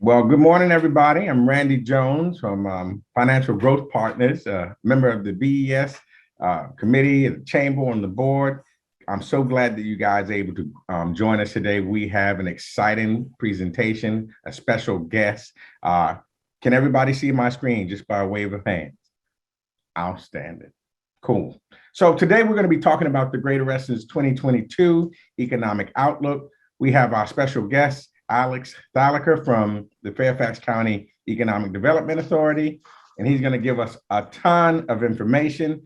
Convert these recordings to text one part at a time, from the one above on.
Well, good morning, everybody. I'm Randy Jones from Financial Growth Partners, member of the BES committee, the chamber, on the board. I'm so glad that you guys are able to join us today. We have an exciting presentation, a special guest. Can everybody see my screen just by wave of hands? Outstanding. Cool. So today we're going to be talking about the Greater Reston's 2022 economic outlook. We have our special guest, Alex Thalacker from the Fairfax County Economic Development Authority, and he's going to give us a ton of information.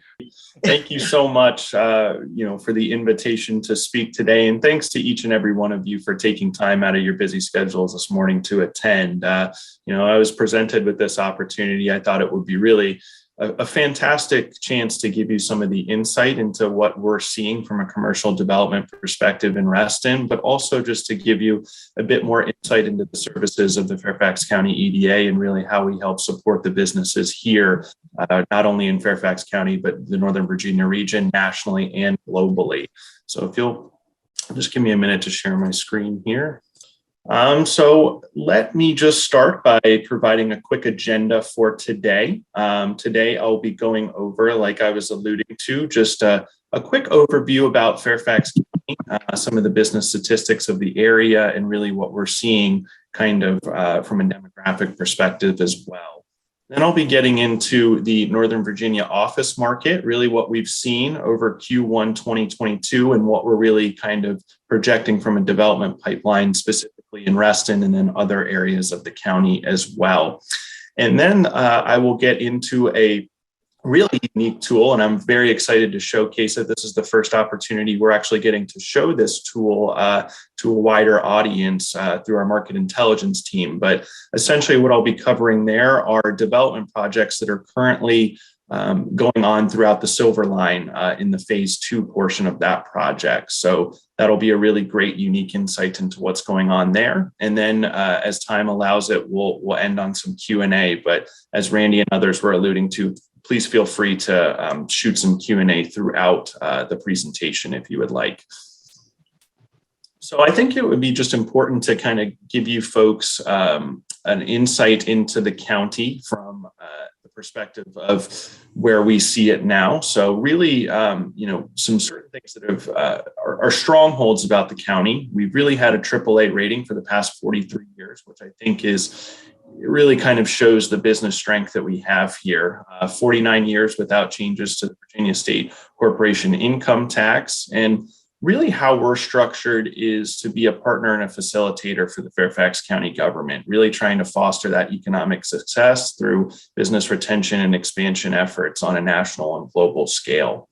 Thank you so much, for the invitation to speak today, and thanks to each and every one of you for taking time out of your busy schedules this morning to attend. I was presented with this opportunity. I thought it would be really a fantastic chance to give you some of the insight into what we're seeing from a commercial development perspective in Reston, but also just to give you a bit more insight into the services of the Fairfax County EDA and really how we help support the businesses here, not only in Fairfax County, but the Northern Virginia region, nationally and globally. So if you'll just give me a minute to share my screen here. So let me just start by providing a quick agenda for today. Today, I'll be going over, like I was alluding to, just a quick overview about Fairfax County, some of the business statistics of the area, and really what we're seeing kind of from a demographic perspective as well. Then I'll be getting into the Northern Virginia office market, really what we've seen over Q1 2022 and what we're really kind of projecting from a development pipeline, specifically in Reston and then other areas of the county as well. And then I will get into a really unique tool, and I'm very excited to showcase it. This is the first opportunity we're actually getting to show this tool to a wider audience through our market intelligence team. But essentially what I'll be covering there are development projects that are currently going on throughout the Silver Line in the phase 2 portion of that project. So that'll be a really great, unique insight into what's going on there. And then as time allows it, we'll end on some Q&A. But as Randy and others were alluding to, please feel free to shoot some Q&A throughout the presentation if you would like. So I think it would be just important to kind of give you folks an insight into the county from the perspective of where we see it now. So really, some certain things that are strongholds about the county. We've really had a AAA rating for the past 43 years, which I think it really kind of shows the business strength that we have here. 49 years without changes to the Virginia State Corporation income tax. And really how we're structured is to be a partner and a facilitator for the Fairfax County government, really trying to foster that economic success through business retention and expansion efforts on a national and global scale.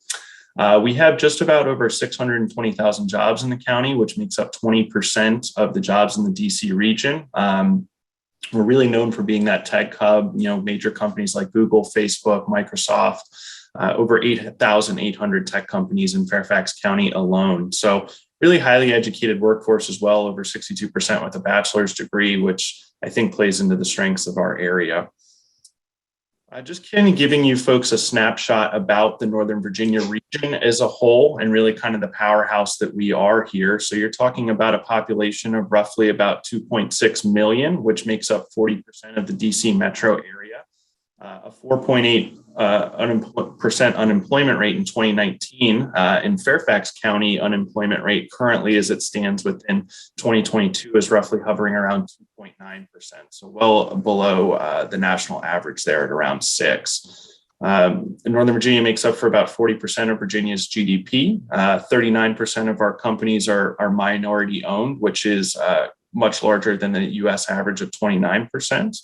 We have just about over 620,000 jobs in the county, which makes up 20% of the jobs in the DC region. We're really known for being that tech hub, major companies like Google, Facebook, Microsoft, over 8,800 tech companies in Fairfax County alone. So really highly educated workforce as well, over 62% with a bachelor's degree, which I think plays into the strengths of our area. Just kind of giving you folks a snapshot about the Northern Virginia region as a whole and really kind of the powerhouse that we are here. So you're talking about a population of roughly about 2.6 million, which makes up 40% of the DC metro area, a 4.8% unemployment rate in 2019. In Fairfax County, unemployment rate currently as it stands within 2022 is roughly hovering around 2.9%. So well below the national average there at around 6%. Northern Virginia makes up for about 40% of Virginia's GDP. 39% of our companies are minority owned, which is much larger than the US average of 29%.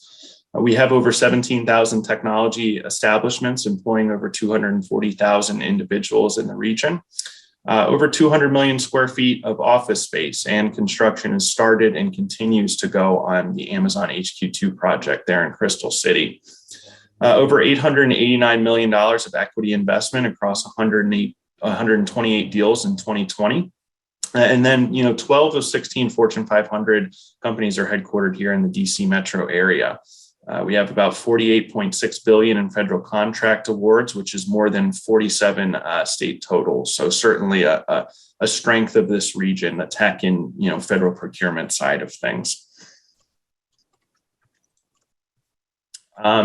We have over 17,000 technology establishments employing over 240,000 individuals in the region. Over 200 million square feet of office space, and construction has started and continues to go on the Amazon HQ2 project there in Crystal City. Over $889 million of equity investment across 128 deals in 2020. And then, 12 of 16 Fortune 500 companies are headquartered here in the DC metro area. We have about $48.6 billion in federal contract awards, which is more than 47 state totals. So certainly a strength of this region, the tech and federal procurement side of things.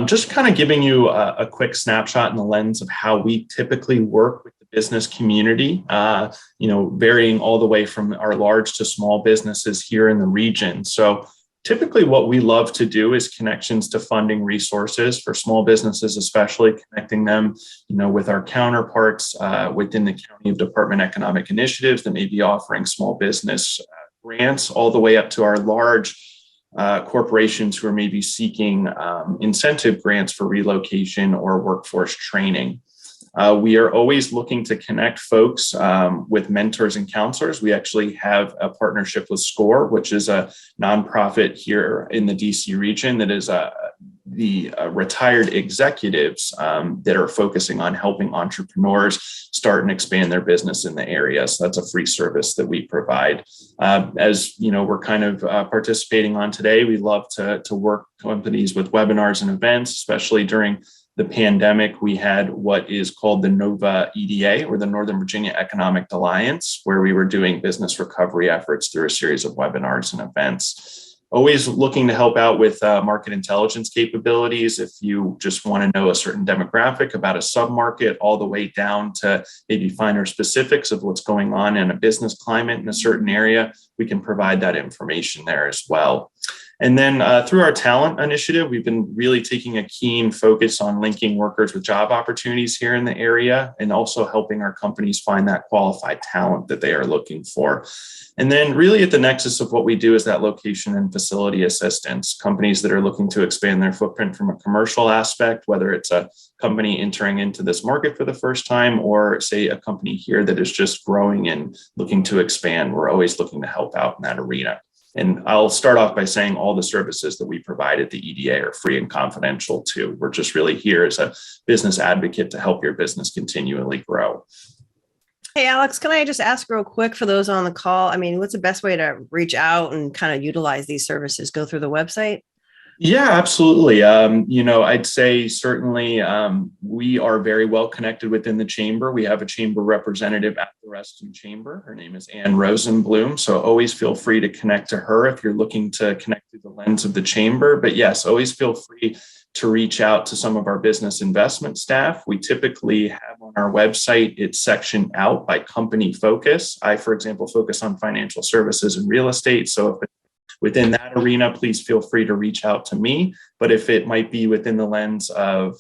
Just kind of giving you a quick snapshot in the lens of how we typically work with the business community, varying all the way from our large to small businesses here in the region. So typically what we love to do is connections to funding resources for small businesses, especially connecting them, with our counterparts within the County of Department Economic Initiatives that may be offering small business grants, all the way up to our large corporations who are maybe seeking incentive grants for relocation or workforce training. We are always looking to connect folks with mentors and counselors. We actually have a partnership with SCORE, which is a nonprofit here in the DC region that is the retired executives that are focusing on helping entrepreneurs start and expand their business in the area. So that's a free service that we provide. As we're kind of participating on today, we love to work companies with webinars and events, especially during the pandemic. We had what is called the NOVA EDA, or the Northern Virginia Economic Alliance, where we were doing business recovery efforts through a series of webinars and events. Always looking to help out with market intelligence capabilities. If you just want to know a certain demographic about a submarket, all the way down to maybe finer specifics of what's going on in a business climate in a certain area, we can provide that information there as well. And then through our talent initiative, we've been really taking a keen focus on linking workers with job opportunities here in the area, and also helping our companies find that qualified talent that they are looking for. And then really at the nexus of what we do is that location and facility assistance. Companies that are looking to expand their footprint from a commercial aspect, whether it's a company entering into this market for the first time, or say a company here that is just growing and looking to expand, we're always looking to help out in that arena. And I'll start off by saying all the services that we provide at the EDA are free and confidential too. We're just really here as a business advocate to help your business continually grow. Hey, Alex, can I just ask real quick for those on the call? I mean, what's the best way to reach out and kind of utilize these services? Go through the website? Yeah, absolutely. I'd say certainly we are very well connected within the chamber. We have a chamber representative at the Reston Chamber. Her name is Ann Rosenblum. So always feel free to connect to her if you're looking to connect through the lens of the chamber. But yes, always feel free to reach out to some of our business investment staff. We typically have on our website, it's sectioned out by company focus. I, for example, focus on financial services and real estate. So if within that arena, please feel free to reach out to me. But if it might be within the lens of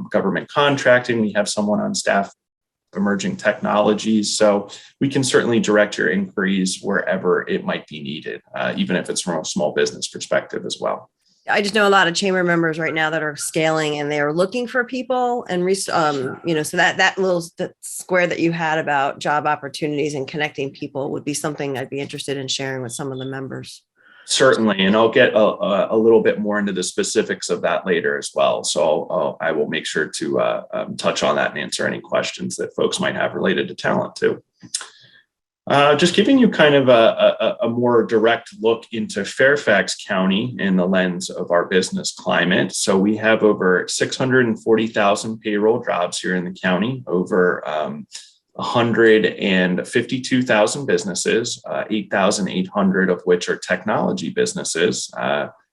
government contracting, we have someone on staff, emerging technologies. So we can certainly direct your inquiries wherever it might be needed, even if it's from a small business perspective as well. I just know a lot of chamber members right now that are scaling and they're looking for people, and so that little square that you had about job opportunities and connecting people would be something I'd be interested in sharing with some of the members. Certainly, and I'll get a little bit more into the specifics of that later as well. So I will make sure to touch on that and answer any questions that folks might have related to talent too. Just giving you kind of a more direct look into Fairfax County in the lens of our business climate. So we have over 640,000 payroll jobs here in the county, over 152,000 businesses, 8,800 of which are technology businesses.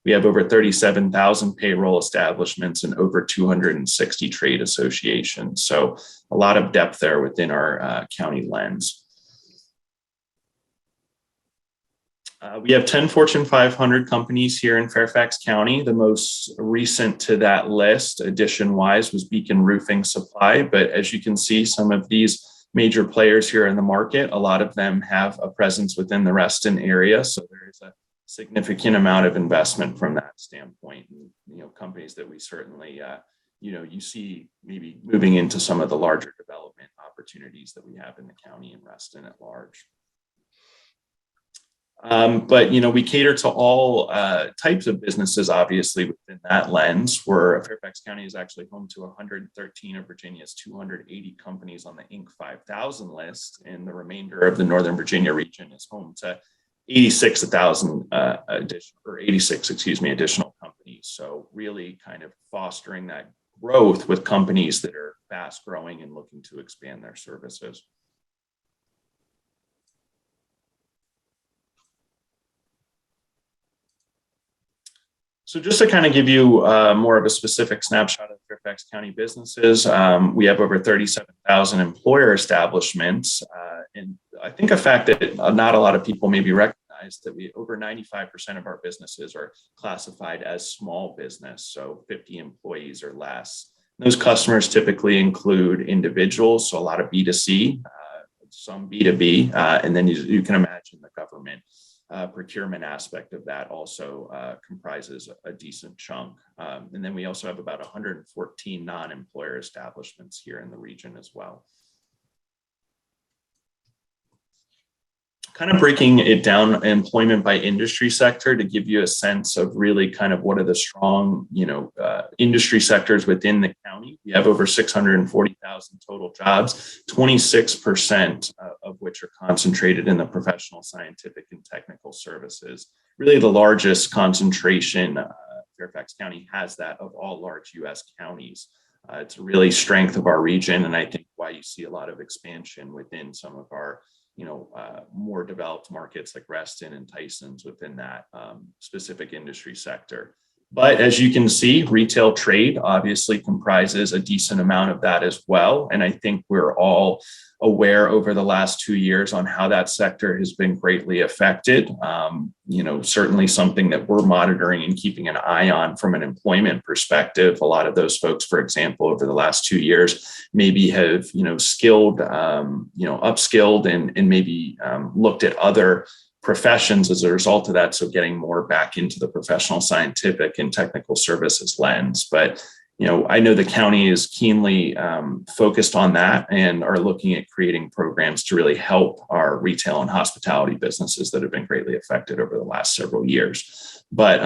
We have over 37,000 payroll establishments and over 260 trade associations. So a lot of depth there within our county lens. We have 10 Fortune 500 companies here in Fairfax County. The most recent to that list, addition-wise, was Beacon Roofing Supply. But as you can see, some of these major players here in the market, a lot of them have a presence within the Reston area. So there is a significant amount of investment from that standpoint. And, companies that we certainly, you see maybe moving into some of the larger development opportunities that we have in the county and Reston at large. But we cater to all types of businesses, obviously, within that lens, where Fairfax County is actually home to 113 of Virginia's 280 companies on the Inc. 5000 list, and the remainder of the Northern Virginia region is home to 86 additional companies. So really kind of fostering that growth with companies that are fast growing and looking to expand their services. So just to kind of give you more of a specific snapshot of Fairfax County businesses, we have over 37,000 employer establishments. And I think a fact that not a lot of people maybe recognize that over 95% of our businesses are classified as small business, so 50 employees or less. Those customers typically include individuals, so a lot of B2C, some B2B, and then you can imagine the government procurement aspect of that also comprises a decent chunk. And then we also have about 114 non-employer establishments here in the region as well. Kind of breaking it down, employment by industry sector, to give you a sense of really kind of what are the strong, industry sectors within the county. We have over 640,000 total jobs, 26% of which are concentrated in the professional, scientific, and technical services. Really the largest concentration, Fairfax County has that of all large U.S. counties. It's a really strength of our region, and I think why you see a lot of expansion within some of our more developed markets like Reston and Tyson's within that specific industry sector. But as you can see, retail trade obviously comprises a decent amount of that as well. And I think we're all aware over the last 2 years on how that sector has been greatly affected. Certainly something that we're monitoring and keeping an eye on from an employment perspective. A lot of those folks, for example, over the last 2 years, maybe have, skilled, upskilled and maybe looked at other professions as a result of that. So getting more back into the professional, scientific, and technical services lens. But I know the county is keenly focused on that and are looking at creating programs to really help our retail and hospitality businesses that have been greatly affected over the last several years. But,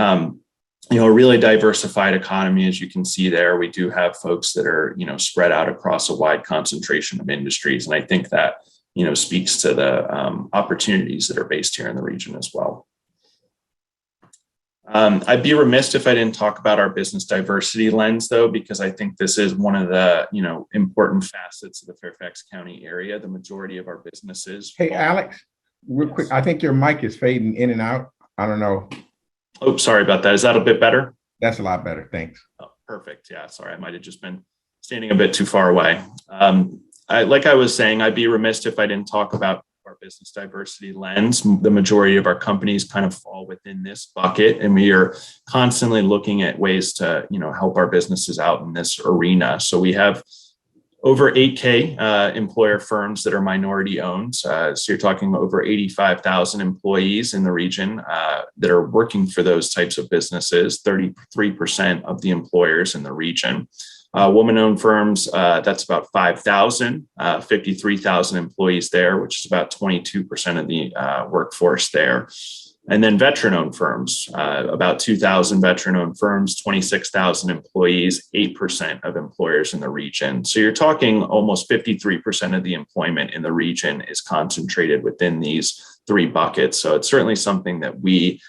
a really diversified economy, as you can see there. We do have folks that are, spread out across a wide concentration of industries. And I think that, speaks to the opportunities that are based here in the region as well. I'd be remiss if I didn't talk about our business diversity lens, though, because I think this is one of the, important facets of the Fairfax County area. The majority of our businesses. Hey, Alex, real quick, I think your mic is fading in and out. I don't know. Oh, sorry about that. Is that a bit better? That's a lot better. Thanks. Oh, perfect. Yeah, sorry. I might have just been standing a bit too far away. Like I was saying, I'd be remiss if I didn't talk about our business diversity lens. The majority of our companies kind of fall within this bucket, and we are constantly looking at ways to, help our businesses out in this arena. So we have over 8K employer firms that are minority owned. So you're talking over 85,000 employees in the region that are working for those types of businesses, 33% of the employers in the region. Woman-owned firms, that's about 5,000, 53,000 employees there, which is about 22% of the workforce there. And then veteran-owned firms, about 2,000 veteran-owned firms, 26,000 employees, 8% of employers in the region. So you're talking almost 53% of the employment in the region is concentrated within these three buckets. So it's certainly something that we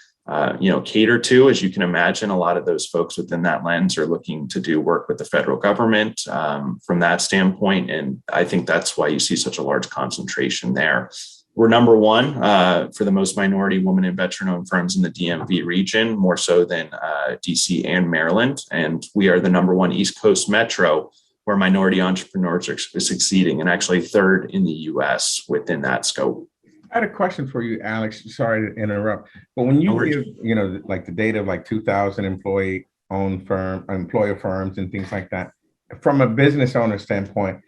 cater to. As you can imagine, a lot of those folks within that lens are looking to do work with the federal government from that standpoint. And I think that's why you see such a large concentration there. We're number one for the most minority woman and veteran-owned firms in the DMV region, more so than DC and Maryland. And we are the number one East Coast metro where minority entrepreneurs are succeeding, and actually third in the US within that scope. I had a question for you, Alex. Sorry to interrupt, but when you give, like the data of like 2,000 employee-owned employer firms and things like that, from a business owner standpoint,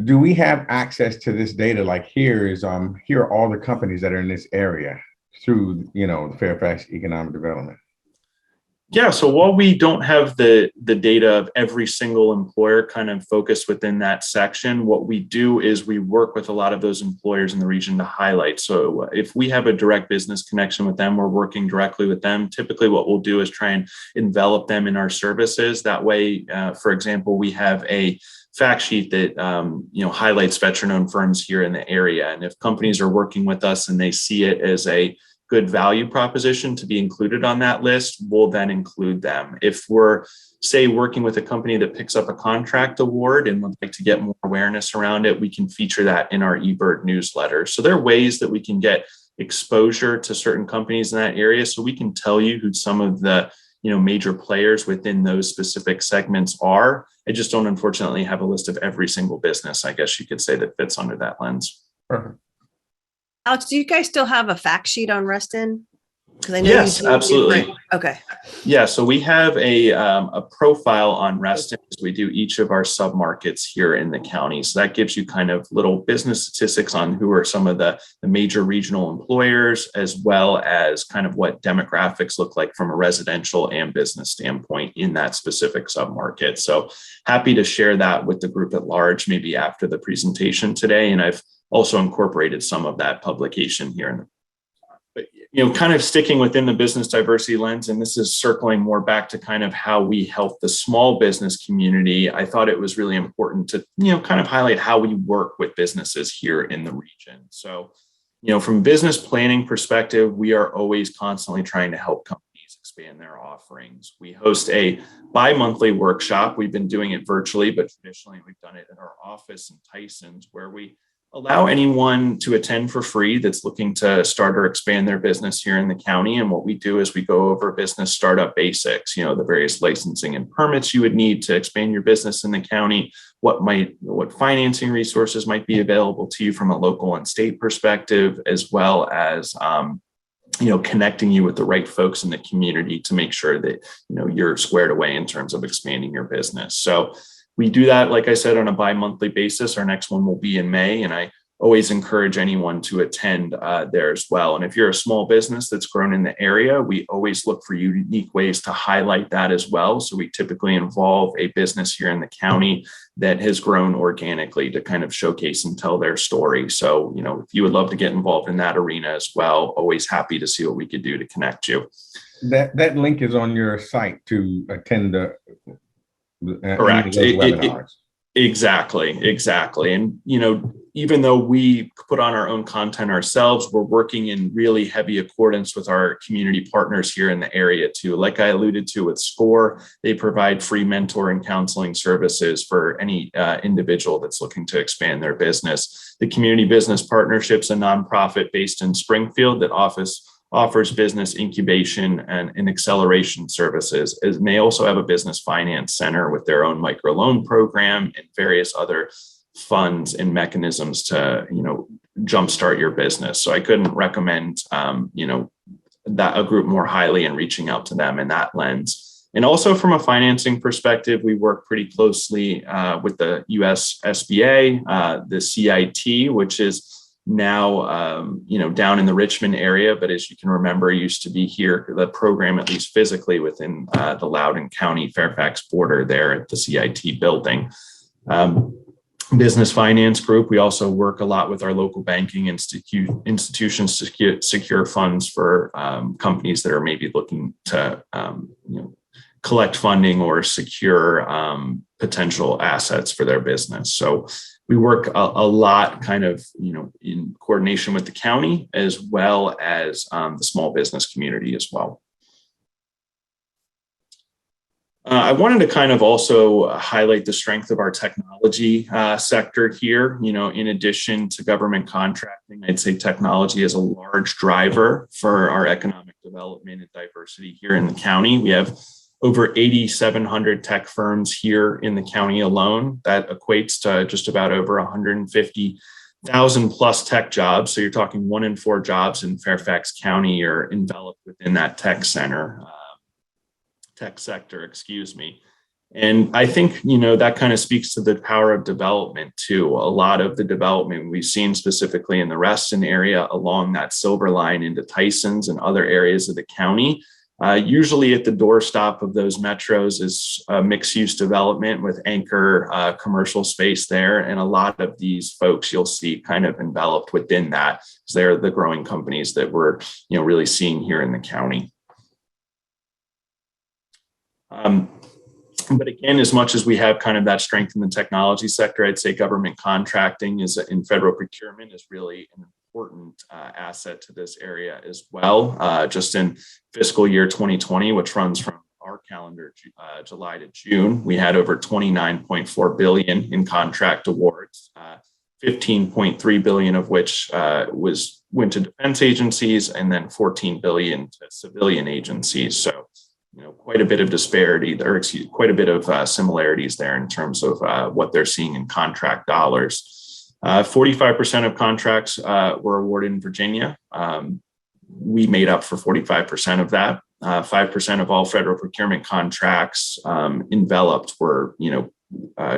do we have access to this data? Like here are all the companies that are in this area through, the Fairfax Economic Development. Yeah, so while we don't have the data of every single employer kind of focused within that section, what we do is we work with a lot of those employers in the region to highlight. So if we have a direct business connection with them, we're working directly with them. Typically what we'll do is try and envelop them in our services. That way, for example, we have a fact sheet that highlights veteran-owned firms here in the area. And if companies are working with us and they see it as a good value proposition to be included on that list, we'll then include them. If we're, say, working with a company that picks up a contract award and would like to get more awareness around it, we can feature that in our eBird newsletter. So there are ways that we can get exposure to certain companies in that area. So we can tell you who some of the major players within those specific segments are. I just don't unfortunately have a list of every single business, I guess you could say, that fits under that lens. Perfect. Alex, do you guys still have a fact sheet on Reston? Because I know Yes, absolutely. Okay. Yeah, so we have a profile on Reston as we do each of our submarkets here in the county. So that gives you kind of little business statistics on who are some of the major regional employers, as well as kind of what demographics look like from a residential and business standpoint in that specific submarket. So happy to share that with the group at large, maybe after the presentation today. And I've also incorporated some of that publication here in the kind of sticking within the business diversity lens, and this is circling more back to kind of how we help the small business community. I thought it was really important to, kind of highlight how we work with businesses here in the region. So, from a business planning perspective, we are always constantly trying to help companies expand their offerings. We host a bi-monthly workshop. We've been doing it virtually, but traditionally we've done it at our office in Tysons, where we allow anyone to attend for free that's looking to start or expand their business here in the county. And what we do is we go over business startup basics, the various licensing and permits you would need to expand your business in the county, what financing resources might be available to you from a local and state perspective, as well as connecting you with the right folks in the community to make sure that you're squared away in terms of expanding your business. So we do that, like I said, on a bi-monthly basis. Our next one will be in May, and I always encourage anyone to attend there as well. And if you're a small business that's grown in the area, we always look for unique ways to highlight that as well. So we typically involve a business here in the county that has grown organically to kind of showcase and tell their story. So, if you would love to get involved in that arena as well, always happy to see what we could do to connect you. That link is on your site to attend the Correct. Exactly. And, even though we put on our own content ourselves, we're working in really heavy accordance with our community partners here in the area too. Like I alluded to with SCORE, they provide free mentor and counseling services for any individual that's looking to expand their business. The Community Business Partnership's a nonprofit based in Springfield that offers business incubation and acceleration services. And they also have a business finance center with their own microloan program and various other funds and mechanisms to, jumpstart your business. So I couldn't recommend, that a group more highly and reaching out to them in that lens. And also from a financing perspective, we work pretty closely with the US SBA, the CIT, which is now, down in the Richmond area, but as you can remember, used to be here, the program, at least physically within the Loudoun County, Fairfax border there at the CIT building. Business Finance Group, we also work a lot with our local banking institutions to secure funds for companies that are maybe looking to, collect funding or secure potential assets for their business. So we work a lot kind of, in coordination with the county as well as the small business community as well. I wanted to kind of also highlight the strength of our technology sector here. In addition to government contracting, I'd say technology is a large driver for our economic development and diversity here in the county. We have over 8,700 tech firms here in the county alone. That equates to just about over 150,000 plus tech jobs. So you're talking 1 in 4 jobs in Fairfax County are enveloped within that tech sector, And I think, that kind of speaks to the power of development too. A lot of the development we've seen specifically in the Reston area along that silver line into Tysons and other areas of the county. Usually at the doorstop of those metros is mixed use development with anchor commercial space there. And a lot of these folks you'll see kind of enveloped within that because they're the growing companies that we're really seeing here in the county. But again, as much as we have kind of that strength in the technology sector, I'd say government contracting is in federal procurement is really an important asset to this area as well. Just in fiscal year 2020, which runs from our calendar, July to June, we had over $29.4 billion in contract awards, 15.3 billion of which was went to defense agencies, and then 14 billion to civilian agencies. So, quite a bit of disparity, or quite a bit of similarities there in terms of what they're seeing in contract dollars. 45% of contracts were awarded in Virginia. We made up for 45% of that. 5% of all federal procurement contracts enveloped were,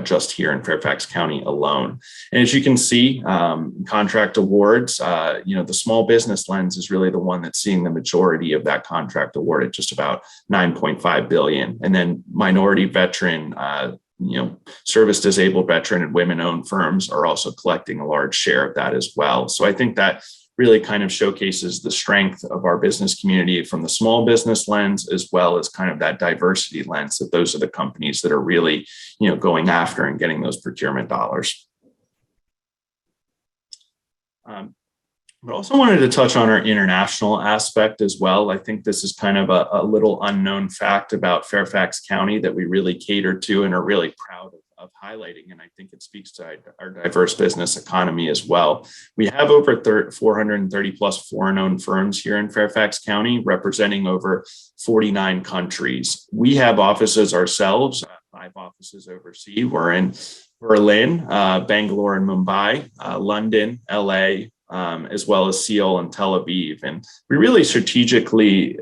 just here in Fairfax County alone. And as you can see, contract awards, the small business lens is really the one that's seeing the majority of that contract award at just about 9.5 billion. And then minority, veteran, service disabled, veteran, and women-owned firms are also collecting a large share of that as well. So I think that really kind of showcases the strength of our business community from the small business lens, as well as kind of that diversity lens, that those are the companies that are really, going after and getting those procurement dollars. But also wanted to touch on our international aspect as well. I think this is kind of a little unknown fact about Fairfax County that we really cater to and are really proud of highlighting. And I think it speaks to our diverse business economy as well. We have over 430 plus foreign-owned firms here in Fairfax County, representing over 49 countries. We have offices ourselves, 5 offices overseas. We're in Berlin, Bangalore and Mumbai, London, LA, as well as Seoul and Tel Aviv. And we really strategically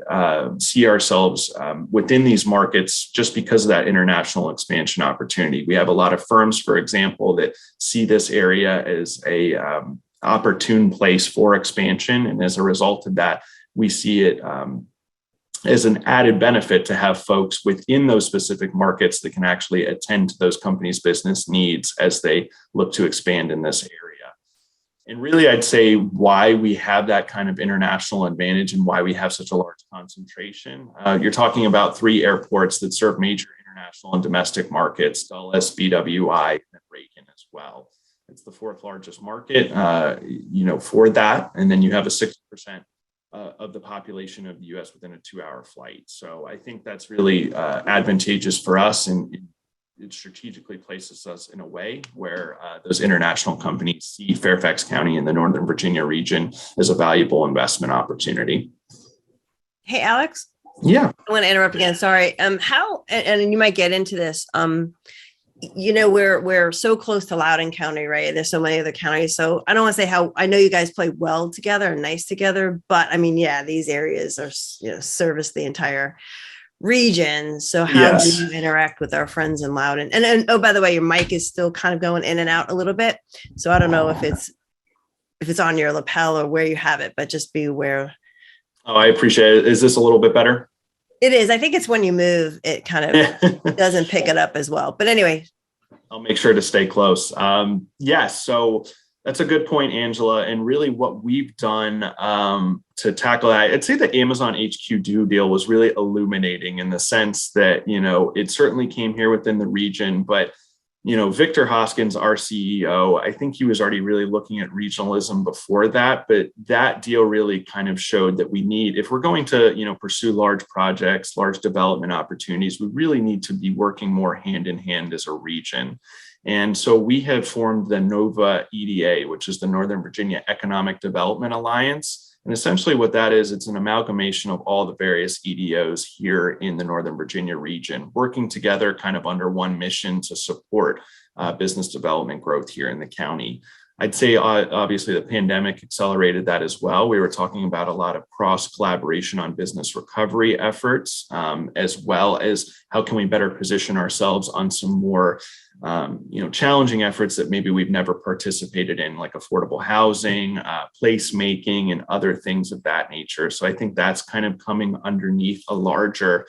see ourselves within these markets just because of that international expansion opportunity. We have a lot of firms, for example, that see this area as a opportune place for expansion. And as a result of that, we see it as an added benefit to have folks within those specific markets that can actually attend to those companies' business needs as they look to expand in this area. And really, I'd say why we have that kind of international advantage and why we have such a large concentration. You're talking about 3 airports that serve major international and domestic markets, Dulles, BWI, and Reagan as well. It's the 4th largest market, for that. And then you have a 60% of the population of the U.S. within a 2-hour flight. So I think that's really advantageous for us, and it strategically places us in a way where those international companies see Fairfax County in the Northern Virginia region as a valuable investment opportunity. Hey, Alex. Yeah. I want to interrupt again. Sorry. How, and you might get into this, we're so close to Loudoun County, right? There's so many other counties. So I don't want to say how, I know you guys play well together and nice together, but I mean, yeah, these areas are, service the entire region. So how do you interact with our friends in Loudoun? And oh, by the way, your mic is still kind of going in and out a little bit. So I don't know if it's on your lapel or where you have it, but just be aware. Oh, I appreciate it. Is this a little bit better? It is. I think it's when you move, it kind of doesn't pick it up as well. But anyway. I'll make sure to stay close. Yes. So that's a good point, Angela. And really what we've done to tackle that, I'd say the Amazon HQ deal was really illuminating in the sense that, it certainly came here within the region, but Victor Hoskins, our CEO, I think he was already really looking at regionalism before that, but that deal really kind of showed that we need, if we're going to, pursue large projects, large development opportunities, we really need to be working more hand in hand as a region. And so we have formed the NOVA EDA, which is the Northern Virginia Economic Development Alliance. And essentially what that is, it's an amalgamation of all the various EDOs here in the Northern Virginia region, working together kind of under one mission to support business development growth here in the county. I'd say obviously the pandemic accelerated that as well. We were talking about a lot of cross collaboration on business recovery efforts, as well as how can we better position ourselves on some more challenging efforts that maybe we've never participated in, like affordable housing, placemaking, and other things of that nature. So I think that's kind of coming underneath a larger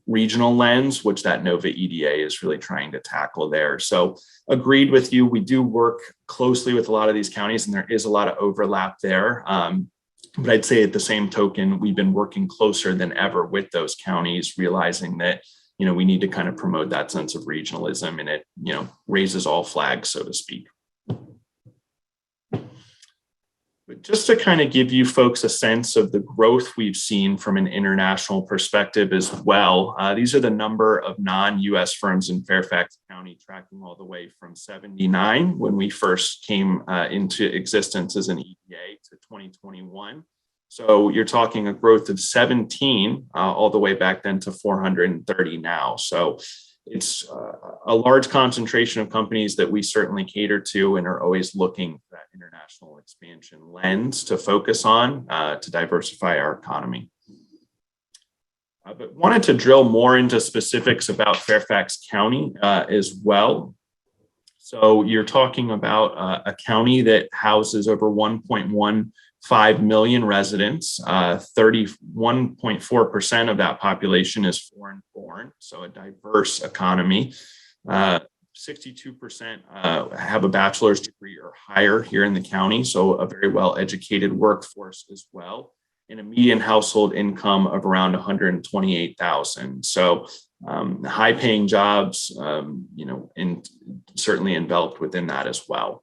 regional lens, which that NOVA EDA is really trying to tackle there. So agreed with you. We do work closely with a lot of these counties, and there is a lot of overlap there. But I'd say at the same token, we've been working closer than ever with those counties, realizing that, we need to kind of promote that sense of regionalism, and it, raises all flags, so to speak. But just to kind of give you folks a sense of the growth we've seen from an international perspective as well, these are the number of non-US firms in Fairfax County, tracking all the way from 79 when we first came into existence as an EPA to 2021. So you're talking a growth of 17 all the way back then to 430 now. So it's a large concentration of companies that we certainly cater to and are always looking for that international expansion lens to focus on to diversify our economy. But wanted to drill more into specifics about Fairfax County as well. So you're talking about a county that houses over 1.15 million residents. 31.4% of that population is foreign born, so a diverse economy. 62% have a bachelor's degree or higher here in the county, so a very well-educated workforce as well, and a median household income of around 128,000. So high-paying jobs, and certainly enveloped within that as well.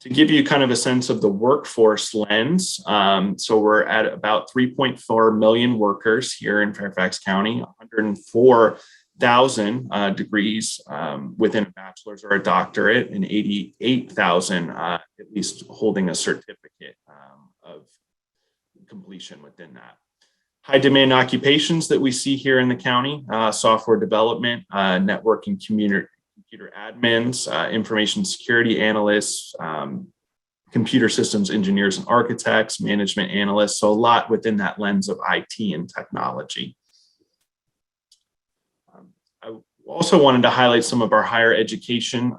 To give you kind of a sense of the workforce lens, so we're at about 3.4 million workers here in Fairfax County, 104,000 degrees within a bachelor's or a doctorate, and 88,000 at least holding a certificate of completion within that. High demand occupations that we see here in the county, software development, networking, computer admins, information security analysts, computer systems engineers and architects, management analysts. So a lot within that lens of IT and technology. I also wanted to highlight some of our higher education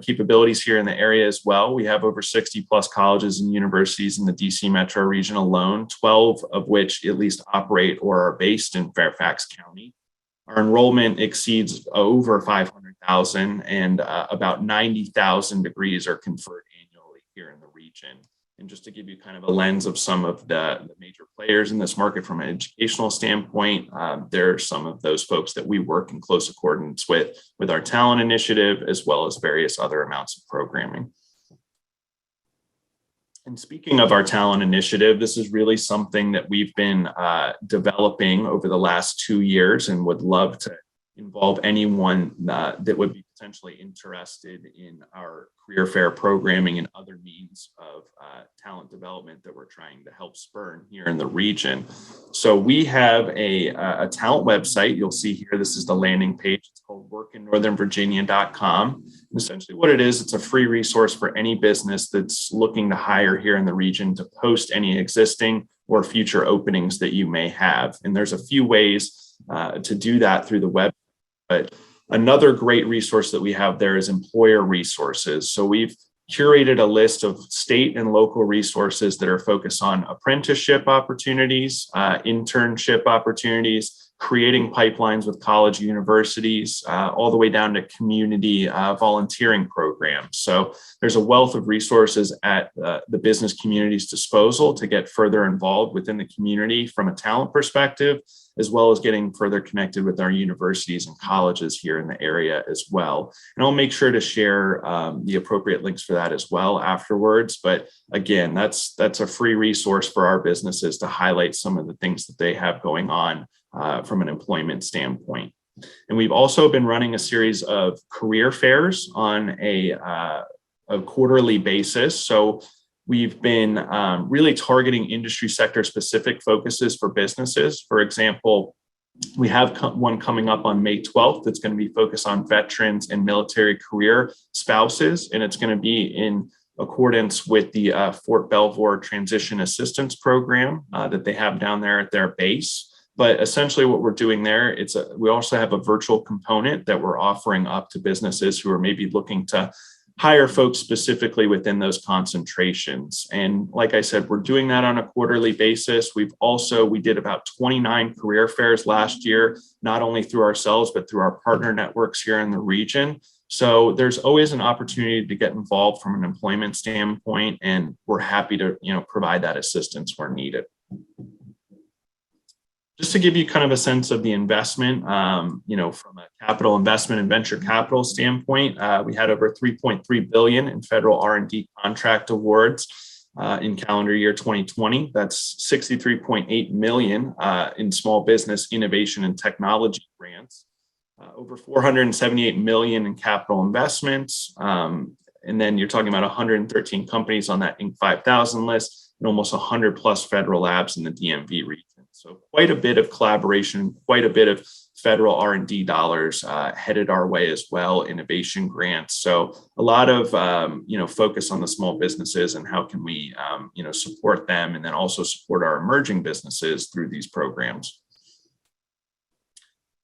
capabilities here in the area as well. We have over 60 plus colleges and universities in the DC metro region alone, 12 of which at least operate or are based in Fairfax County. Our enrollment exceeds over 500,000, and about 90,000 degrees are conferred annually here in the region. And just to give you kind of a lens of some of the major players in this market from an educational standpoint, there are some of those folks that we work in close accordance with our talent initiative, as well as various other amounts of programming. And speaking of our talent initiative, this is really something that we've been developing over the last 2 years and would love to involve anyone that would be potentially interested in our career fair programming and other means of talent development that we're trying to help spur here in the region. So we have a talent website. You'll see here, this is the landing page. It's called workinnorthernvirginia.com. And essentially what it is, it's a free resource for any business that's looking to hire here in the region to post any existing or future openings that you may have. And there's a few ways to do that through the web. But another great resource that we have there is employer resources. So we've curated a list of state and local resources that are focused on apprenticeship opportunities, internship opportunities, creating pipelines with college universities, all the way down to community volunteering programs. So there's a wealth of resources at the business community's disposal to get further involved within the community from a talent perspective, as well as getting further connected with our universities and colleges here in the area as well. And I'll make sure to share the appropriate links for that as well afterwards. But again, that's a free resource for our businesses to highlight some of the things that they have going on from an employment standpoint. And we've also been running a series of career fairs on a quarterly basis. So we've been really targeting industry sector specific focuses for businesses. For example, we have one coming up on May 12th that's going to be focused on veterans and military career spouses, and it's going to be in accordance with the Fort Belvoir Transition Assistance Program that they have down there at their base. But essentially what we're doing there, we also have a virtual component that we're offering up to businesses who are maybe looking to hire folks specifically within those concentrations. And like I said, we're doing that on a quarterly basis. We did about 29 career fairs last year, not only through ourselves, but through our partner networks here in the region. So there's always an opportunity to get involved from an employment standpoint, and we're happy to provide that assistance where needed. Just to give you kind of a sense of the investment, from a capital investment and venture capital standpoint, we had over 3.3 billion in federal R&D contract awards in calendar year 2020. That's 63.8 million in small business innovation and technology grants, over 478 million in capital investments. And then you're talking about 113 companies on that Inc. 5000 list and almost 100 plus federal labs in the DMV region. So quite a bit of collaboration, quite a bit of federal R&D dollars headed our way as well, innovation grants. So a lot of, focus on the small businesses and how can we, support them and then also support our emerging businesses through these programs.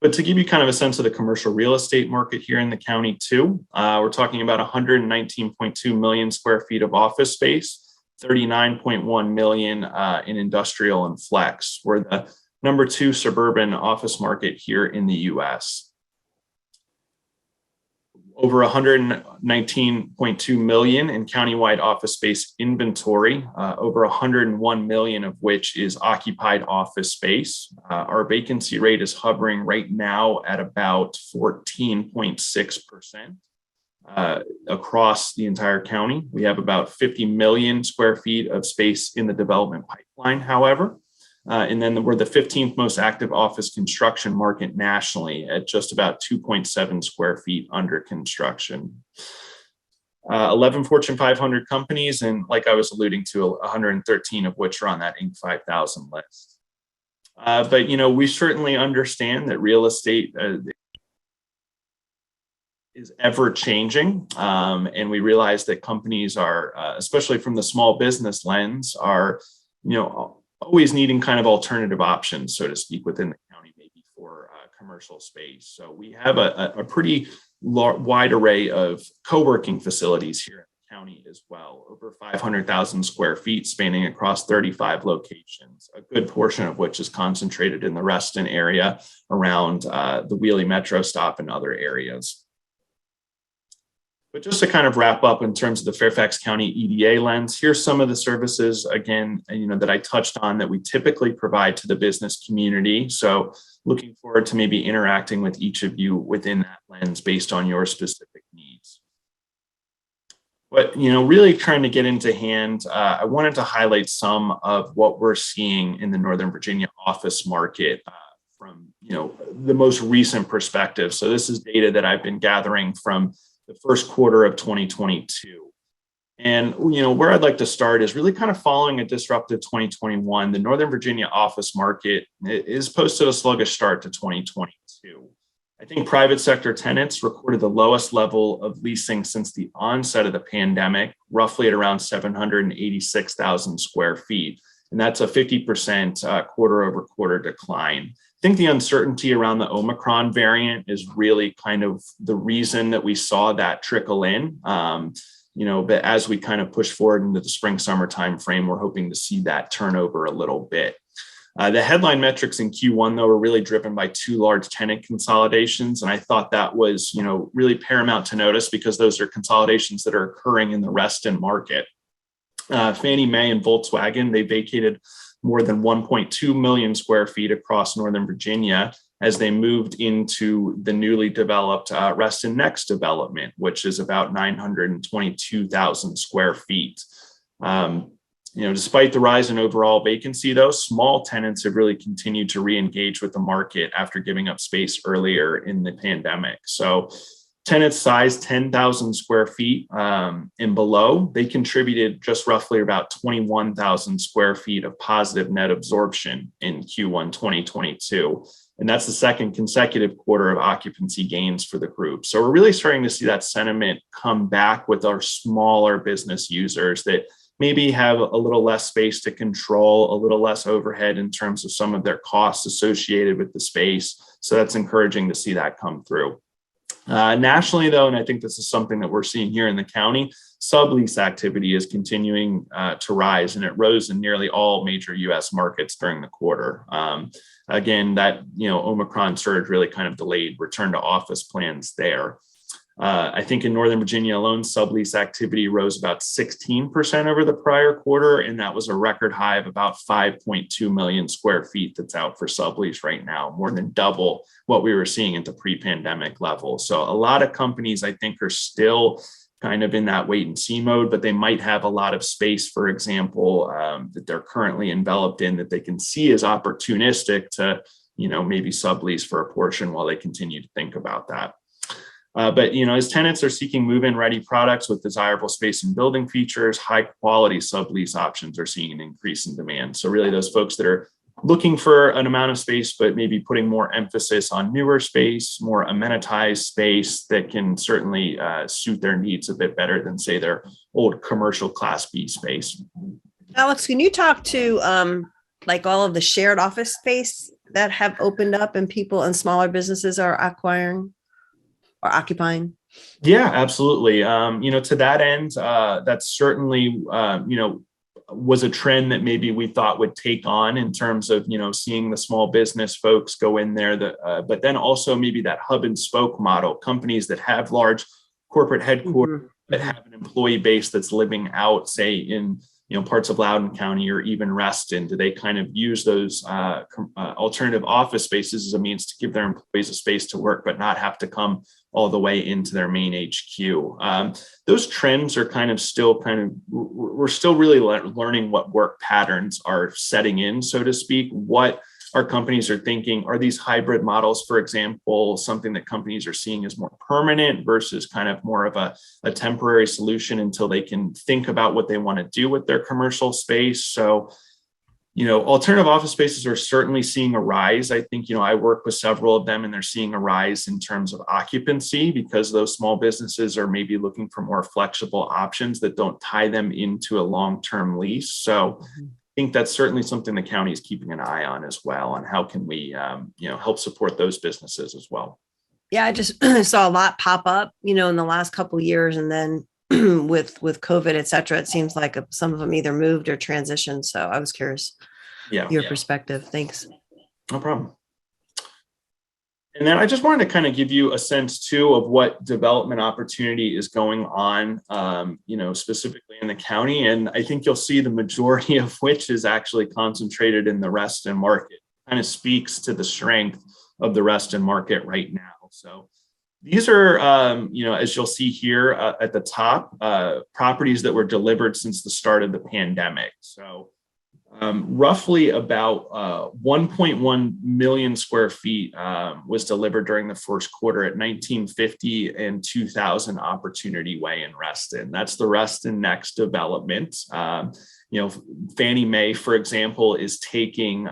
But to give you kind of a sense of the commercial real estate market here in the county too, we're talking about 119.2 million square feet of office space, 39.1 million in industrial and flex. We're the number 2 suburban office market here in the US. Over 119.2 million in countywide office space inventory, over 101 million of which is occupied office space. Our vacancy rate is hovering right now at about 14.6%. Across the entire county. We have about 50 million square feet of space in the development pipeline, however. And then we're the 15th most active office construction market nationally at just about 2.7 square feet under construction. 11 Fortune 500 companies, and like I was alluding to, 113 of which are on that Inc. 5000 list. But, we certainly understand that real estate is ever changing. And we realize that companies are, especially from the small business lens, are, always needing kind of alternative options, so to speak, within the county, maybe for commercial space. So we have a pretty wide array of co-working facilities here in the county as well, over 500,000 square feet spanning across 35 locations, a good portion of which is concentrated in the Reston area around the Wheelie Metro stop and other areas. But just to kind of wrap up in terms of the Fairfax County EDA lens, here's some of the services, again, that I touched on that we typically provide to the business community. So looking forward to maybe interacting with each of you within that lens based on your specific needs. But, really trying to get into hand, I wanted to highlight some of what we're seeing in the Northern Virginia office market from, the most recent perspective. So this is data that I've been gathering from the first quarter of 2022. And, where I'd like to start is really kind of following a disruptive 2021. The Northern Virginia office market is posted a sluggish start to 2022. I think private sector tenants recorded the lowest level of leasing since the onset of the pandemic, roughly at around 786,000 square feet. And that's a 50% quarter over quarter decline. I think the uncertainty around the Omicron variant is really kind of the reason that we saw that trickle in. But as we kind of push forward into the spring, summer timeframe, we're hoping to see that turnover a little bit. The headline metrics in Q1, though, were really driven by 2 large tenant consolidations. And I thought that was, really paramount to notice because those are consolidations that are occurring in the Reston market. Fannie Mae and Volkswagen, they vacated more than 1.2 million square feet across Northern Virginia as they moved into the newly developed Reston Next development, which is about 922,000 square feet. Despite the rise in overall vacancy, though, small tenants have really continued to re-engage with the market after giving up space earlier in the pandemic. So tenants size 10,000 square feet and below, they contributed just roughly about 21,000 square feet of positive net absorption in Q1 2022. And that's the second consecutive quarter of occupancy gains for the group. So we're really starting to see that sentiment come back with our smaller business users that maybe have a little less space to control, a little less overhead in terms of some of their costs associated with the space. So that's encouraging to see that come through. Nationally, though, and I think this is something that we're seeing here in the county, sublease activity is continuing to rise, and it rose in nearly all major U.S. markets during the quarter. Again, that Omicron surge really kind of delayed return to office plans there. I think in Northern Virginia alone, sublease activity rose about 16% over the prior quarter, and that was a record high of about 5.2 million square feet that's out for sublease right now, more than double what we were seeing at the pre-pandemic level. So a lot of companies, I think, are still kind of in that wait and see mode, but they might have a lot of space, for example, that they're currently enveloped in that they can see as opportunistic to, maybe sublease for a portion while they continue to think about that. But as tenants are seeking move-in ready products with desirable space and building features, high quality sublease options are seeing an increase in demand. So really those folks that are looking for an amount of space, but maybe putting more emphasis on newer space, more amenitized space that can certainly suit their needs a bit better than, say, their old commercial Class B space. Alex, can you talk to like all of the shared office space that have opened up and people and smaller businesses are acquiring or occupying? Yeah, absolutely. To that end, that's certainly, was a trend that maybe we thought would take on in terms of, seeing the small business folks go in there, but then also maybe that hub and spoke model, companies that have large corporate headquarters that have an employee base that's living out, say, in parts of Loudoun County or even Reston. Do they kind of use those alternative office spaces as a means to give their employees a space to work, but not have to come all the way into their main HQ? Those trends are we're still really learning what work patterns are setting in, so to speak. What our companies are thinking, are these hybrid models, for example, something that companies are seeing as more permanent versus kind of more of a temporary solution until they can think about what they want to do with their commercial space? So, alternative office spaces are certainly seeing a rise. I think, I work with several of them and they're seeing a rise in terms of occupancy because those small businesses are maybe looking for more flexible options that don't tie them into a long-term lease. So I think that's certainly something the county is keeping an eye on as well, on how can we, help support those businesses as well. Yeah, I just saw a lot pop up, in the last couple of years, and then with COVID, et cetera, it seems like some of them either moved or transitioned. So I was curious, your perspective. Thanks. No problem. And then I just wanted to kind of give you a sense too of what development opportunity is going on, specifically in the county. And I think you'll see the majority of which is actually concentrated in the Reston market. Kind of speaks to the strength of the Reston market right now. So these are, as you'll see here at the top, properties that were delivered since the start of the pandemic. So roughly about 1.1 million square feet was delivered during the first quarter at 1950 and 2000 Opportunity Way in Reston. That's the Reston Next development. Fannie Mae, for example, is taking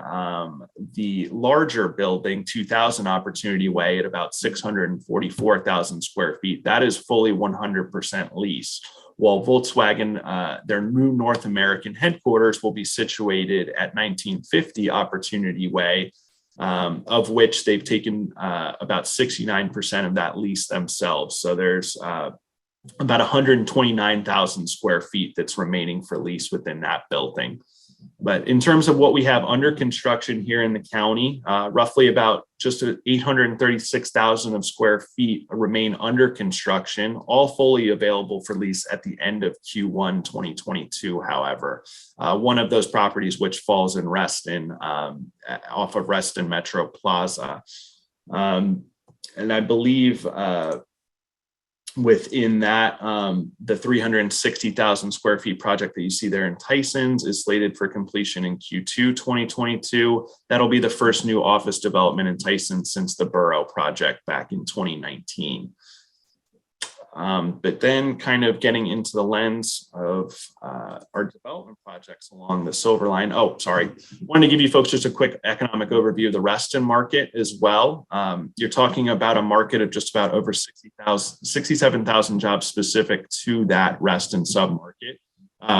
the larger building, 2000 Opportunity Way, at about 644,000 square feet. That is fully 100% leased. While Volkswagen, their new North American headquarters will be situated at 1950 Opportunity Way, of which they've taken about 69% of that lease themselves. So there's about 129,000 square feet that's remaining for lease within that building. But in terms of what we have under construction here in the county, roughly about just 836,000 of square feet remain under construction, all fully available for lease at the end of Q1 2022. However, one of those properties, which falls in Reston, off of Reston Metro Plaza. And I believe within that, the 360,000 square feet project that you see there in Tysons is slated for completion in Q2 2022. That'll be the first new office development in Tysons since the Borough project back in 2019. But then kind of getting into the lens of our development projects along the Silver Line. Oh, sorry. Wanted to give you folks just a quick economic overview of the Reston market as well. You're talking about a market of just about over 67,000 jobs specific to that Reston submarket.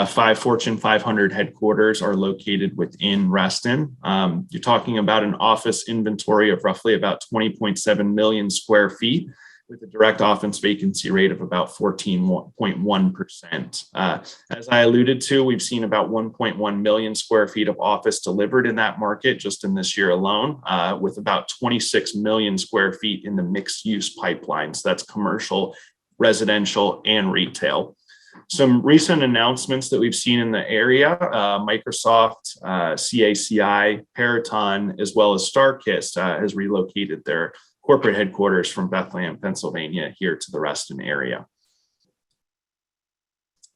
5 Fortune 500 headquarters are located within Reston. You're talking about an office inventory of roughly about 20.7 million square feet, with a direct office vacancy rate of about 14.1%. As I alluded to, we've seen about 1.1 million square feet of office delivered in that market just in this year alone, with about 26 million square feet in the mixed use pipeline. So that's commercial residential, and retail. Some recent announcements that we've seen in the area, Microsoft, CACI, Peraton, as well as StarKist has relocated their corporate headquarters from Bethlehem, Pennsylvania, here to the Reston area.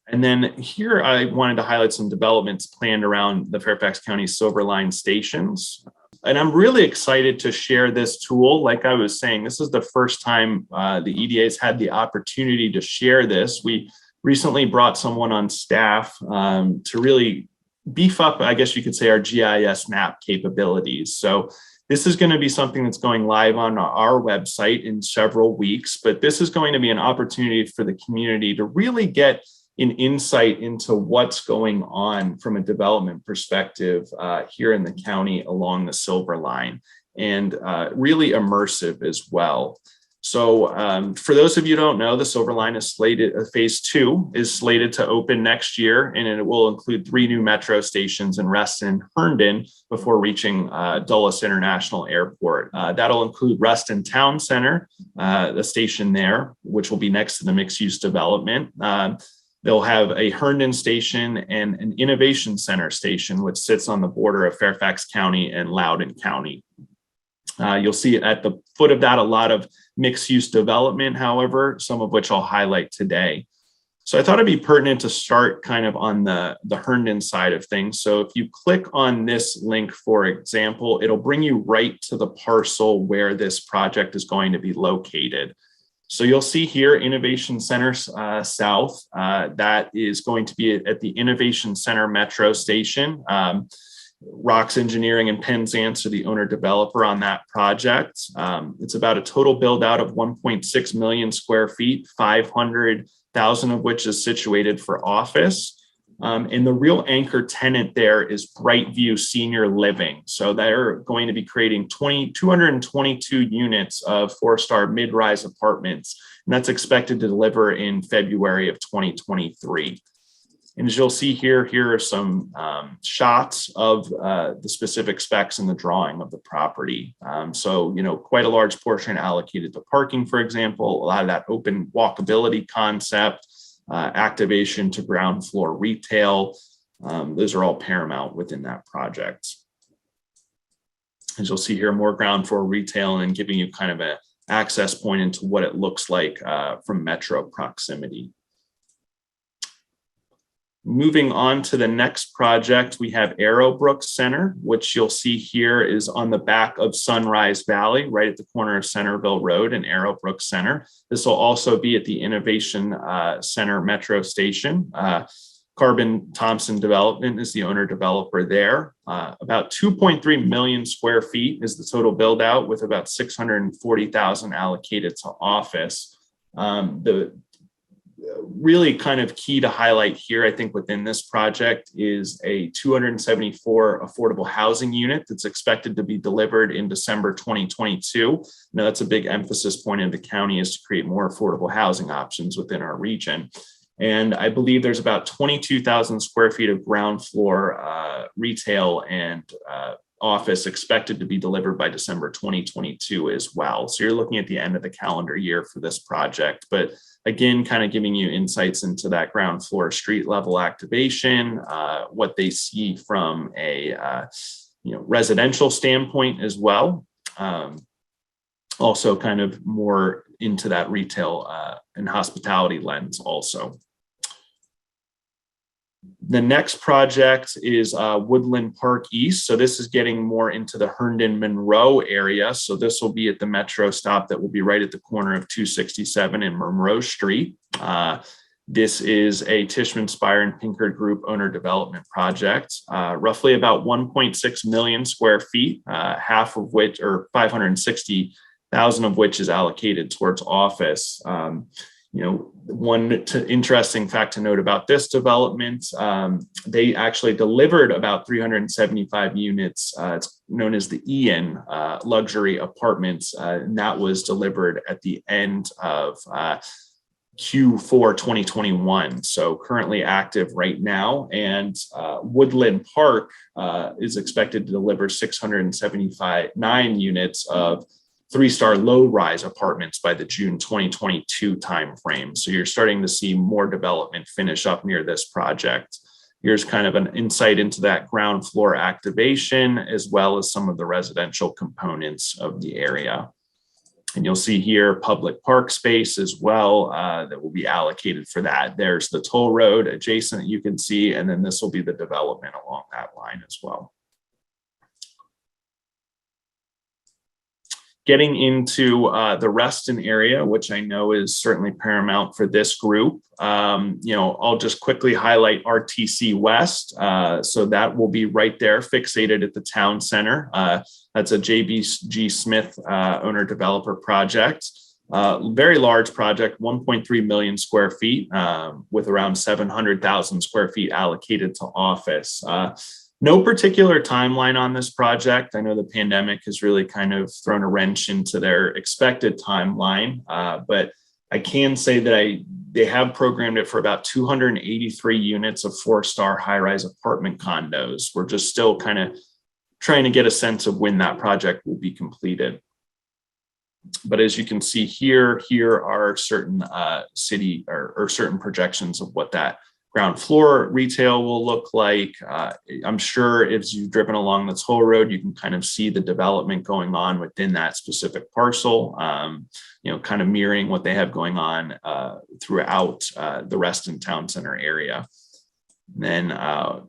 And then here I wanted to highlight some developments planned around the Fairfax County Silver Line stations. And I'm really excited to share this tool. Like I was saying, this is the first time the EDA has had the opportunity to share this. We recently brought someone on staff to really beef up, I guess you could say, our GIS map capabilities. So this is going to be something that's going live on our website in several weeks, but this is going to be an opportunity for the community to really get an insight into what's going on from a development perspective here in the county along the Silver Line, and really immersive as well. So for those of you who don't know, the Silver Line is slated, phase 2 is slated to open next year, and it will include 3 new metro stations in Reston and Herndon before reaching Dulles International Airport. That'll include Reston Town Center, the station there, which will be next to the mixed-use development. They'll have a Herndon station and an Innovation Center station, which sits on the border of Fairfax County and Loudoun County. You'll see at the foot of that a lot of mixed-use development, however, some of which I'll highlight today. So I thought it'd be pertinent to start kind of on the Herndon side of things. So if you click on this link, for example, it'll bring you right to the parcel where this project is going to be located. So you'll see here Innovation Center South, that is going to be at the Innovation Center Metro Station. Rocks Engineering and Penzance are the owner developer on that project. It's about a total build out of 1.6 million square feet, 500,000 of which is situated for office. And the real anchor tenant there is Brightview Senior Living. So they're going to be creating 222 units of 4-star mid-rise apartments, and that's expected to deliver in February of 2023. And as you'll see here, here are some shots of the specific specs and the drawing of the property. So, you know, quite a large portion allocated to parking, for example, a lot of that open walkability concept, activation to ground floor retail. Those are all paramount within that project. As you'll see here, more ground floor retail and giving you kind of an access point into what it looks like from metro proximity. Moving on to the next project, we have Aerobrook Center, which you'll see here is on the back of Sunrise Valley, right at the corner of Centerville Road and Aerobrook Center. This will also be at the Innovation Center Metro Station. Carbon Thompson Development is the owner developer there. About 2.3 million square feet is the total build out, with about 640,000 allocated to office. The really kind of key to highlight here, I think, within this project is a 274 affordable housing unit that's expected to be delivered in December 2022. Now, that's a big emphasis point in the county, is to create more affordable housing options within our region. And I believe there's about 22,000 square feet of ground floor retail and office expected to be delivered by December 2022 as well. So you're looking at the end of the calendar year for this project. But again, kind of giving you insights into that ground floor street level activation, what they see from a residential standpoint as well. Also kind of more into that retail and hospitality lens also. The next project is Woodland Park East. So this is getting more into the Herndon Monroe area. So this will be at the Metro stop that will be right at the corner of 267 and Monroe Street. This is a Tishman Speyer and Pinkard Group owner development project, roughly about 1.6 million square feet, half of which, or 560,000 of which, is allocated towards office. One interesting fact to note about this development, they actually delivered about 375 units. It's known as the Ian luxury apartments, and that was delivered at the end of Q4 2021. So currently active right now. And Woodland Park is expected to deliver 679 units of 3-star low-rise apartments by the June 2022 timeframe. So you're starting to see more development finish up near this project. Here's kind of an insight into that ground floor activation, as well as some of the residential components of the area. And you'll see here public park space as well that will be allocated for that. There's the toll road adjacent that you can see, and then this will be the development along that line as well. Getting into the Reston area, which I know is certainly paramount for this group. I'll just quickly highlight RTC West. So that will be right there, fixated at the town center. That's a JBG Smith owner developer project. Very large project, 1.3 million square feet with around 700,000 square feet allocated to office. No particular timeline on this project. I know the pandemic has really kind of thrown a wrench into their expected timeline, but I can say that they have programmed it for about 283 units of 4-star high-rise apartment condos. We're just still kind of trying to get a sense of when that project will be completed. But as you can see here are certain city or certain projections of what that ground floor retail will look like. I'm sure if you've driven along the toll road, you can kind of see the development going on within that specific parcel, kind of mirroring what they have going on throughout the Reston Town Center area. And then,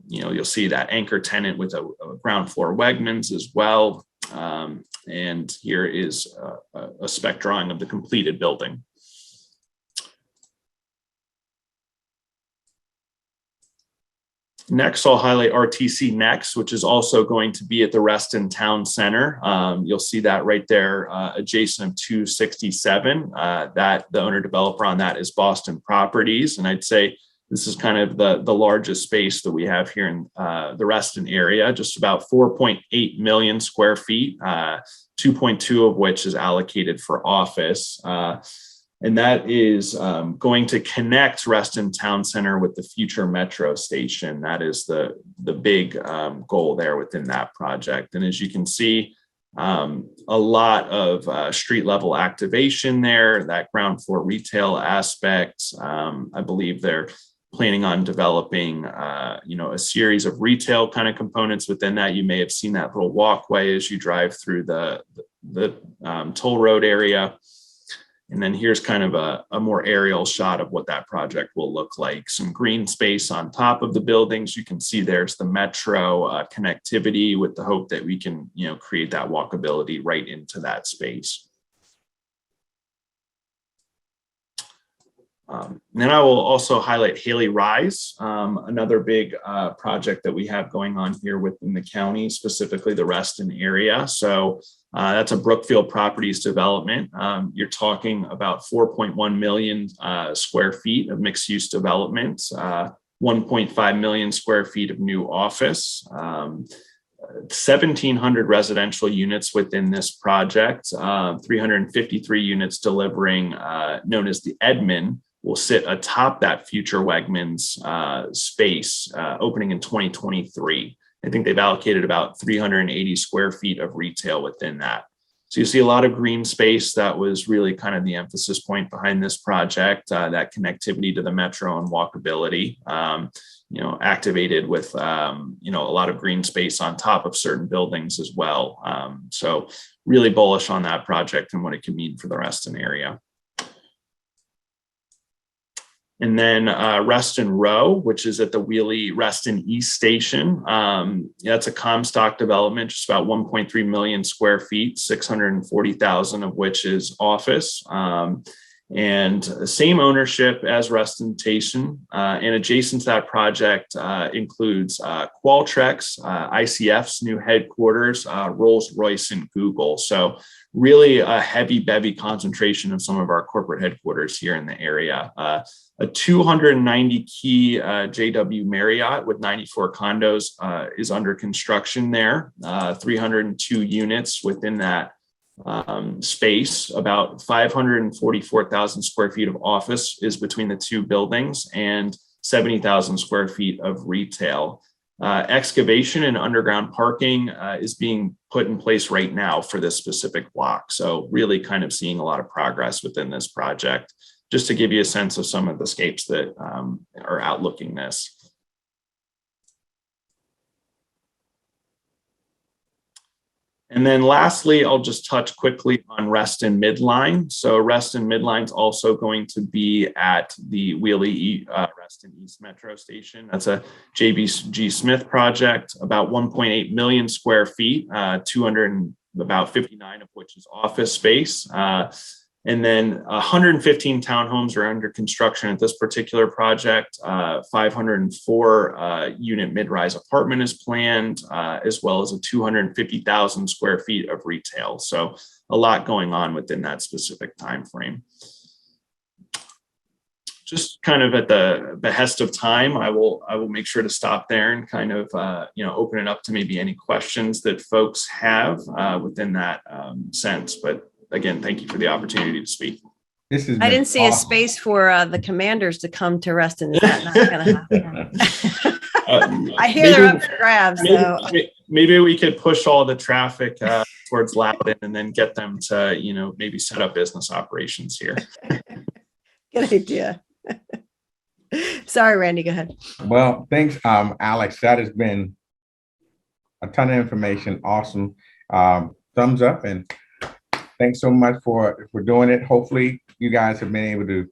you'll see that anchor tenant with a ground floor Wegmans as well. And here is a spec drawing of the completed building. Next, I'll highlight RTC Next, which is also going to be at the Reston Town Center. You'll see that right there, adjacent of 267. That the owner developer on that is Boston Properties, and I'd say this is kind of the largest space that we have here in the Reston area, just about 4.8 million square feet, 2.2 of which is allocated for office. And that is going to connect Reston Town Center with the future metro station. That is the big goal there within that project. And as you can see, a lot of street level activation there, that ground floor retail aspect. I believe they're planning on developing, a series of retail kind of components within that. You may have seen that little walkway as you drive through the toll road area. And then here's kind of a more aerial shot of what that project will look like. Some green space on top of the buildings. You can see there's the metro connectivity with the hope that we can, create that walkability right into that space. Then I will also highlight Haley Rise, another big project that we have going on here within the county, specifically the Reston area. So that's a Brookfield Properties development. You're talking about 4.1 million square feet of mixed use development, 1.5 million square feet of new office, 1,700 residential units within this project, 353 units delivering, known as the Edmond, will sit atop that future Wegmans space opening in 2023. I think they've allocated about 380 square feet of retail within that. So you see a lot of green space. That was really kind of the emphasis point behind this project, that connectivity to the metro and walkability, activated with, a lot of green space on top of certain buildings as well. So really bullish on that project and what it can mean for the Reston area. And then Reston Row, which is at the Wheelie Reston East Station. That's a Comstock development, just about 1.3 million square feet, 640,000 of which is office. And same ownership as Reston Station. And adjacent to that project includes Qualtrics, ICF's new headquarters, Rolls-Royce, and Google. So really a heavy bevy concentration of some of our corporate headquarters here in the area. A 290 key JW Marriott with 94 condos is under construction there, 302 units within that space. About 544,000 square feet of office is between the two buildings and 70,000 square feet of retail. Excavation and underground parking is being put in place right now for this specific block. So really kind of seeing a lot of progress within this project, just to give you a sense of some of the scapes that are outlooking this. And then lastly, I'll just touch quickly on Reston Midline. So Reston Midline is also going to be at the Wheelie Reston East Metro Station. That's a JBG Smith project, about 1.8 million square feet, 259 of which is office space. And then 115 townhomes are under construction at this particular project. 504 unit mid-rise apartment is planned, as well as a 250,000 square feet of retail. So a lot going on within that specific time frame. Just kind of at the behest of time, I will make sure to stop there and kind of open it up to maybe any questions that folks have within that sense. But again, thank you for the opportunity to speak. I didn't see a space for the commanders to come to Reston. Is that not going to happen? I hear they're up for grabs. Maybe we could push all the traffic towards Loudon and then get them to, maybe set up business operations here. Good idea. Sorry, Randy, go ahead. Well, thanks, Alex. That has been a ton of information. Awesome. Thumbs up, and thanks so much for doing it. Hopefully you guys have been able to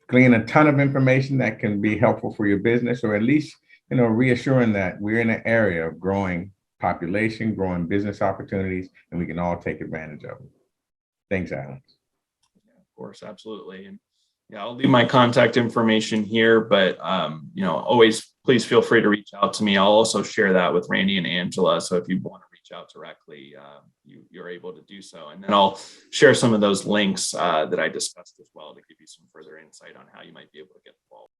glean a ton of information that can be helpful for your business, or at least, reassuring that we're in an area of growing population, growing business opportunities, and we can all take advantage of them. Thanks, Alex. Yeah, of course, absolutely. And yeah, I'll leave my contact information here, but always please feel free to reach out to me. I'll also share that with Randy and Angela. So if you want to reach out directly, you're able to do so. And then I'll share some of those links that I discussed as well to give you some further insight on how you might be able to get involved.